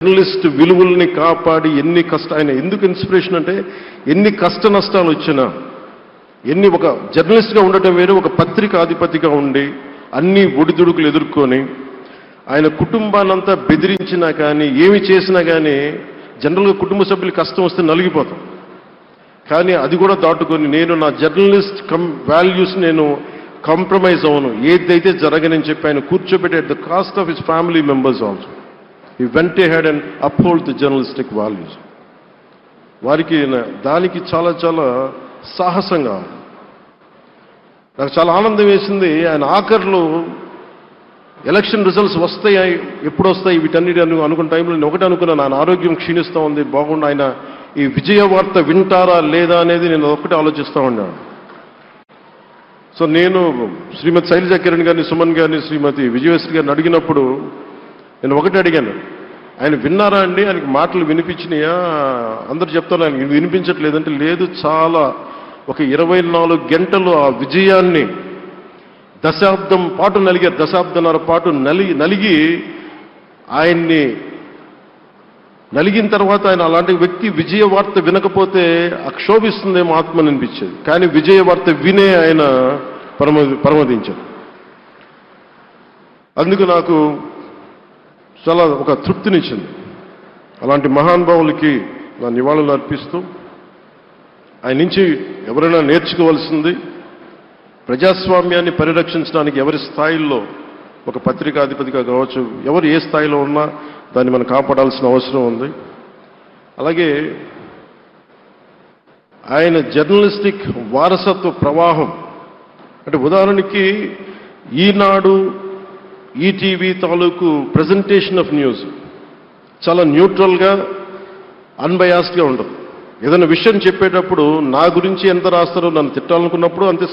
Journalist విలువల్ని కాపాడి ఆయన ఎందుకు ఇన్స్పిరేషన్ అంటే ఎన్ని కష్ట నష్టాలు వచ్చినా ఒక జర్నలిస్ట్గా ఉండటం వేరే, ఒక పత్రికాధిపతిగా ఉండి అన్ని ఒడిదుడుకులు ఎదుర్కొని ఆయన కుటుంబాన్నంతా బెదిరించినా కానీ ఏమి చేసినా కానీ జనరల్గా కుటుంబ సభ్యులు కష్టం వస్తే నలిగిపోతాం. కానీ అది కూడా దాటుకొని నేను నా జర్నలిస్ట్ వాల్యూస్ నేను కాంప్రమైజ్ అవ్వను, ఏదైతే జరగనని చెప్పి ఆయన కూర్చోబెట్టి at the cost of his family members also he went ahead and uphold the journalistic values. వారికి దానికి చాలా చాలా సాహసంగా నాకు చాలా ఆనందం వేసింది. ఆయన ఆఖర్లో ఎలక్షన్ రిజల్ట్స్ వస్తాయి, ఎప్పుడు వస్తాయి వీటన్నిటి అనుకున్న టైంలో నేను ఒకటి అనుకున్నాను, ఆయన ఆరోగ్యం క్షీణిస్తూ ఉంది, బాగుండు, ఆయన ఈ విజయ వార్త వింటారా లేదా అనేది నేను ఒకటి ఆలోచిస్తూ ఉన్నాను. సో నేను శ్రీమతి శైలజా కిరణ్ గారిని, సుమన్ గారిని, శ్రీమతి విజయశ్రీ గారిని అడిగినప్పుడు నేను ఒకటి అడిగాను, ఆయన విన్నారా అండి, ఆయనకి మాటలు వినిపించినాయా? అందరు చెప్తారు ఆయనకి వినిపించట్లేదంటే లేదు, చాలా ఒక 24 గంటలు ఆ విజయాన్ని దశాబ్దం పాటు నలిగారు, దశాబ్దన్నర పాటు నలిగి ఆయన్ని నలిగిన తర్వాత ఆయన అలాంటి వ్యక్తి విజయ వార్త వినకపోతే అక్షోభిస్తుందేమో ఆత్మని అనిపించేది. కానీ విజయ వార్త వినే ఆయన పరమదించారు. అందుకు నాకు చాలా ఒక తృప్తినిచ్చింది. అలాంటి మహానుభావులకి నా నివాళులు అర్పిస్తూ ఆయన నుంచి ఎవరైనా నేర్చుకోవాల్సింది ప్రజాస్వామ్యాన్ని పరిరక్షించడానికి ఎవరి స్థాయిల్లో ఒక పత్రికాధిపతిగా కావచ్చు, ఎవరు ఏ స్థాయిలో ఉన్నా దాన్ని మనం కాపాడాల్సిన అవసరం ఉంది. అలాగే ఆయన జర్నలిస్టిక్ వారసత్వ ప్రవాహం అంటే ఉదాహరణకి ఈనాడు, ఈటీవీ తాలూకు ప్రజెంటేషన్ ఆఫ్ న్యూస్ చాలా న్యూట్రల్గా అన్బయాస్డ్గా ఉండదు. ఏదైనా విషయం చెప్పేటప్పుడు నా గురించి ఎంత రాస్తారో, నన్ను తిట్టాలనుకున్నప్పుడు అంతే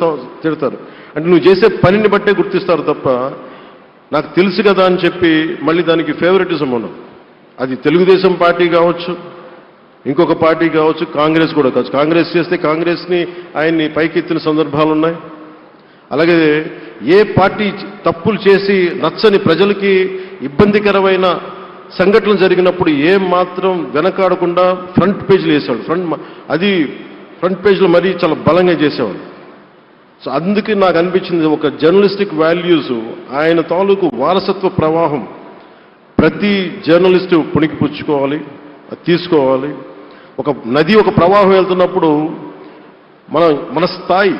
తిడతారు. అంటే నువ్వు చేసే పనిని బట్టే గుర్తిస్తారు తప్ప నాకు తెలుసు కదా అని చెప్పి మళ్ళీ దానికి ఫేవరెటిజం ఉండదు. అది తెలుగుదేశం పార్టీ కావచ్చు, ఇంకొక పార్టీ కావచ్చు, కాంగ్రెస్ కూడా కావచ్చు. కాంగ్రెస్ చేస్తే కాంగ్రెస్ని ఆయన్ని పైకెత్తిన సందర్భాలు ఉన్నాయి. అలాగే ఏ పార్టీ తప్పులు చేసి నచ్చని ప్రజలకి ఇబ్బందికరమైన సంఘటనలు జరిగినప్పుడు ఏం మాత్రం వెనకాడకుండా ఫ్రంట్ పేజీలు వేసేవాడు. ఫ్రంట్ పేజీలో మరీ చాలా బలంగా చేసేవాడు. సో అందుకే నాకు అనిపించింది ఒక జర్నలిస్టిక్ వాల్యూస్, ఆయన తాలూకు వారసత్వ ప్రవాహం ప్రతి జర్నలిస్టు పుణికిపుచ్చుకోవాలి, తీసుకోవాలి. ఒక నది ఒక ప్రవాహం వెళ్తున్నప్పుడు మన స్థాయి